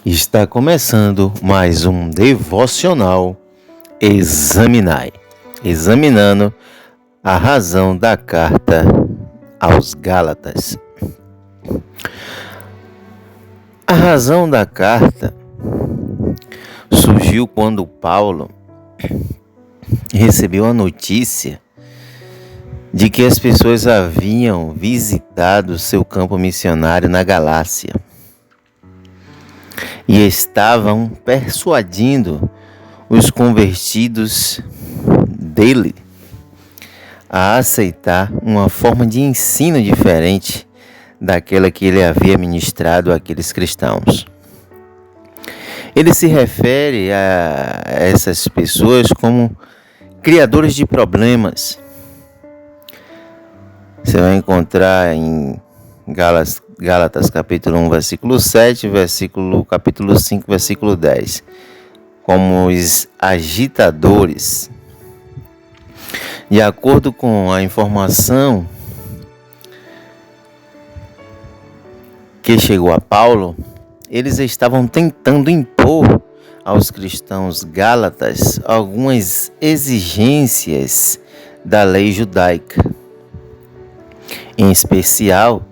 Está começando mais um devocional Examinai, examinando a razão da carta aos Gálatas. A razão da carta surgiu quando Paulo recebeu a notícia de que as pessoas haviam visitado seu campo missionário na Galácia e estavam persuadindo os convertidos dele a aceitar uma forma de ensino diferente daquela que ele havia ministrado àqueles cristãos. Ele se refere a essas pessoas como criadores de problemas. Você vai encontrar em Gálatas capítulo 1, versículo 7, capítulo 5, versículo 10, como os agitadores. De acordo com a informação que chegou a Paulo, eles estavam tentando impor aos cristãos gálatas algumas exigências da lei judaica, em especial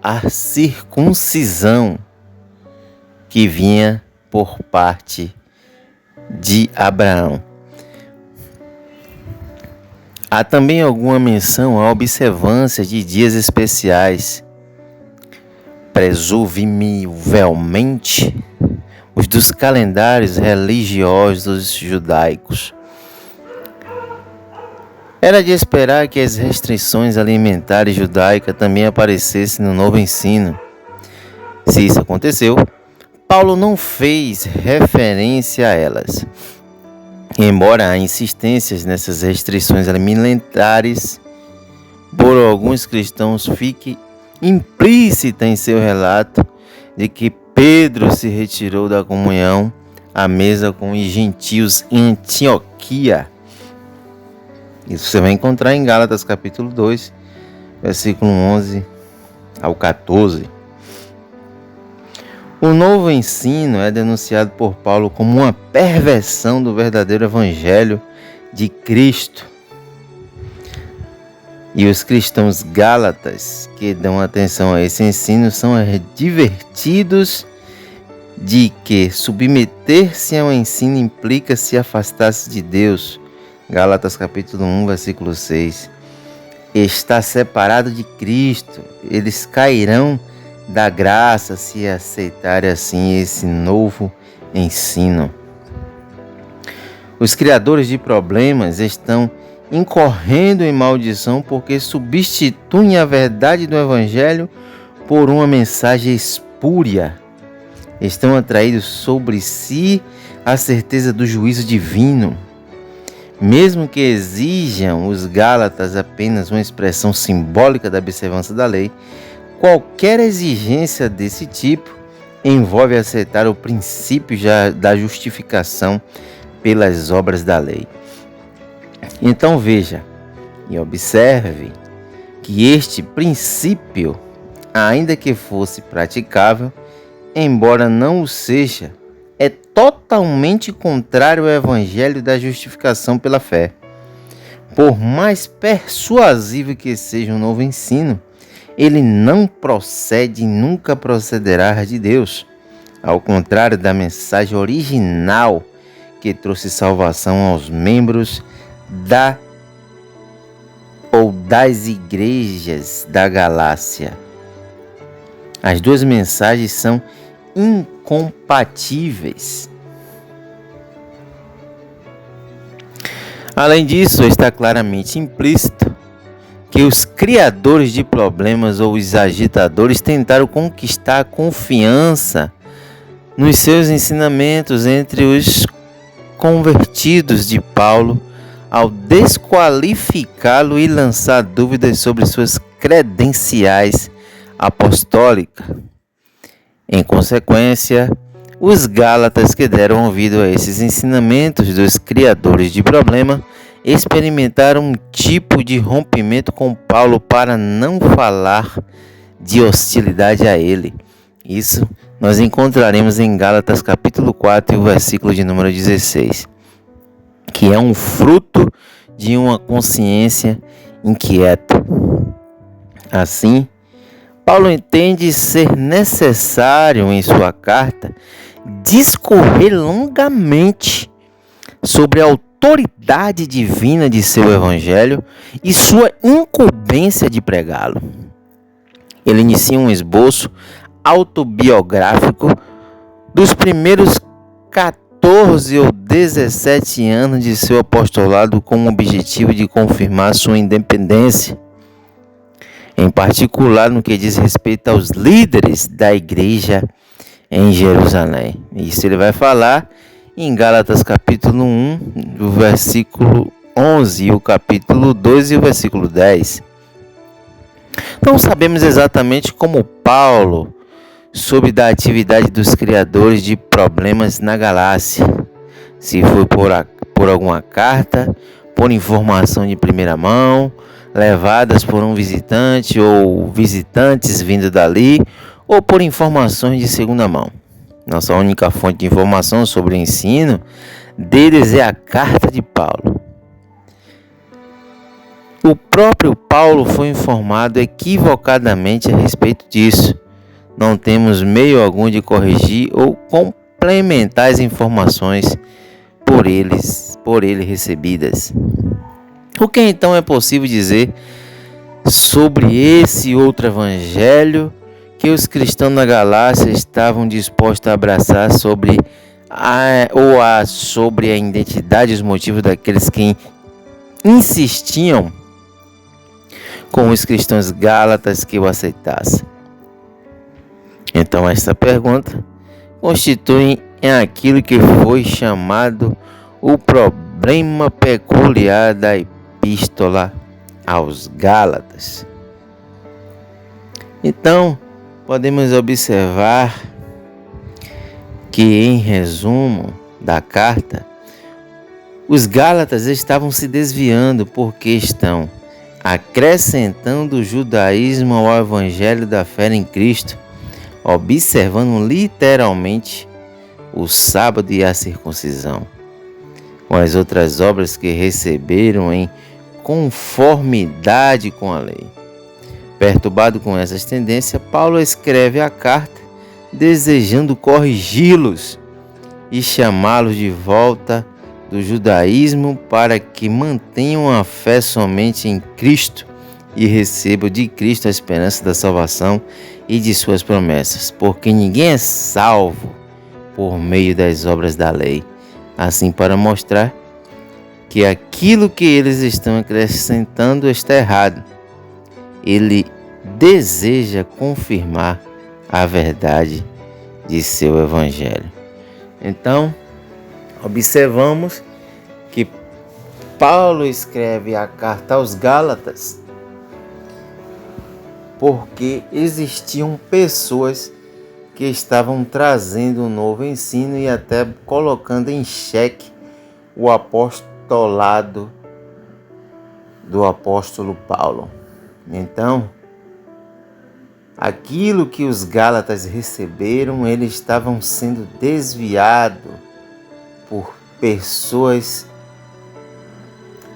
a circuncisão que vinha por parte de Abraão. Há também alguma menção à observância de dias especiais, presumivelmente os dos calendários religiosos judaicos. Era de esperar que as restrições alimentares judaicas também aparecessem no novo ensino. Se isso aconteceu, Paulo não fez referência a elas. Embora há insistências nessas restrições alimentares, por alguns cristãos fique implícita em seu relato de que Pedro se retirou da comunhão à mesa com os gentios em Antioquia. Isso você vai encontrar em Gálatas capítulo 2, versículo 11 ao 14. O novo ensino é denunciado por Paulo como uma perversão do verdadeiro evangelho de Cristo. E os cristãos gálatas que dão atenção a esse ensino são advertidos de que submeter-se ao ensino implica se afastar-se de Deus. Gálatas capítulo 1, versículo 6. Está separado de Cristo. Eles cairão da graça se aceitarem assim esse novo ensino. Os criadores de problemas estão incorrendo em maldição porque substituem a verdade do Evangelho por uma mensagem espúria. Estão atraídos sobre si a certeza do juízo divino. Mesmo que exijam os Gálatas apenas uma expressão simbólica da observância da lei, qualquer exigência desse tipo envolve aceitar o princípio da justificação pelas obras da lei. Então veja e observe que este princípio, ainda que fosse praticável, embora não o seja, é totalmente contrário ao evangelho da justificação pela fé. Por mais persuasivo que seja um novo ensino, ele não procede e nunca procederá de Deus. Ao contrário da mensagem original que trouxe salvação aos membros das igrejas da Galácia. As duas mensagens são incompatíveis. Além disso, está claramente implícito que os criadores de problemas ou os agitadores tentaram conquistar a confiança nos seus ensinamentos entre os convertidos de Paulo ao desqualificá-lo e lançar dúvidas sobre suas credenciais apostólicas. Em consequência, os Gálatas que deram ouvido a esses ensinamentos dos criadores de problema experimentaram um tipo de rompimento com Paulo para não falar de hostilidade a ele. Isso nós encontraremos em Gálatas capítulo 4 e o versículo de número 16, que é um fruto de uma consciência inquieta. Assim, Paulo entende ser necessário em sua carta discorrer longamente sobre a autoridade divina de seu evangelho e sua incumbência de pregá-lo. Ele inicia um esboço autobiográfico dos primeiros 14 ou 17 anos de seu apostolado com o objetivo de confirmar sua independência, em particular no que diz respeito aos líderes da igreja em Jerusalém. Isso ele vai falar em Gálatas capítulo 1, do versículo 11, e o capítulo 2 e o versículo 10. Não sabemos exatamente como Paulo soube da atividade dos criadores de problemas na Galácia, se foi por alguma carta, por informação de primeira mão, levadas por um visitante ou visitantes vindo dali, ou por informações de segunda mão. Nossa única fonte de informação sobre o ensino deles é a carta de Paulo. O próprio Paulo foi informado equivocadamente a respeito disso. Não temos meio algum de corrigir ou complementar as informações por ele recebidas. O que então é possível dizer sobre esse outro evangelho que os cristãos na Galácia estavam dispostos a abraçar sobre a identidade e os motivos daqueles que insistiam com os cristãos gálatas que o aceitassem? Então esta pergunta constitui aquilo que foi chamado o problema peculiar da epístola aos Gálatas. Então, podemos observar que, em resumo da carta, os Gálatas estavam se desviando porque estão acrescentando o judaísmo ao evangelho da fé em Cristo, observando literalmente o sábado e a circuncisão, com as outras obras que receberam em conformidade com a lei. Perturbado com essas tendências, Paulo escreve a carta desejando corrigi-los e chamá-los de volta do judaísmo para que mantenham a fé somente em Cristo e recebam de Cristo a esperança da salvação e de suas promessas, porque ninguém é salvo por meio das obras da lei. Assim, para mostrar que aquilo que eles estão acrescentando está errado, ele deseja confirmar a verdade de seu evangelho. Então, observamos que Paulo escreve a carta aos Gálatas porque existiam pessoas que estavam trazendo um novo ensino e até colocando em xeque o apostolado do apóstolo Paulo. Então, aquilo que os Gálatas receberam, eles estavam sendo desviados por pessoas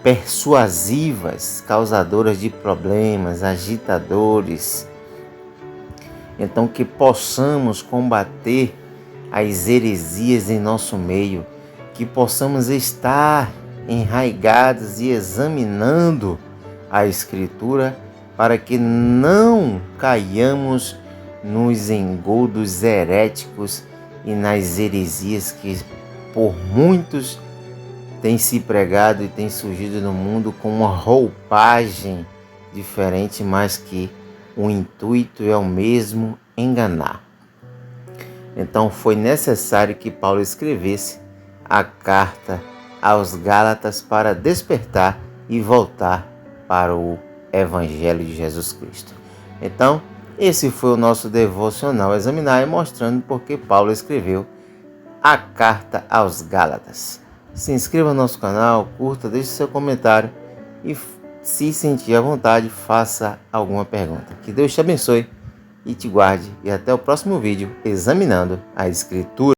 persuasivas, causadoras de problemas, agitadores. Então, que possamos combater as heresias em nosso meio, que possamos estar enraigados e examinando a Escritura para que não caiamos nos engodos heréticos e nas heresias que por muitos têm se pregado e têm surgido no mundo com uma roupagem diferente, mas que o intuito é o mesmo: enganar. Então foi necessário que Paulo escrevesse a carta aos Gálatas para despertar e voltar para o Evangelho de Jesus Cristo. Então, esse foi o nosso devocional examinar e mostrando porque Paulo escreveu a carta aos Gálatas. Se inscreva no nosso canal, curta, deixe seu comentário e, se sentir à vontade, faça alguma pergunta. Que Deus te abençoe e te guarde. E até o próximo vídeo, examinando a Escritura.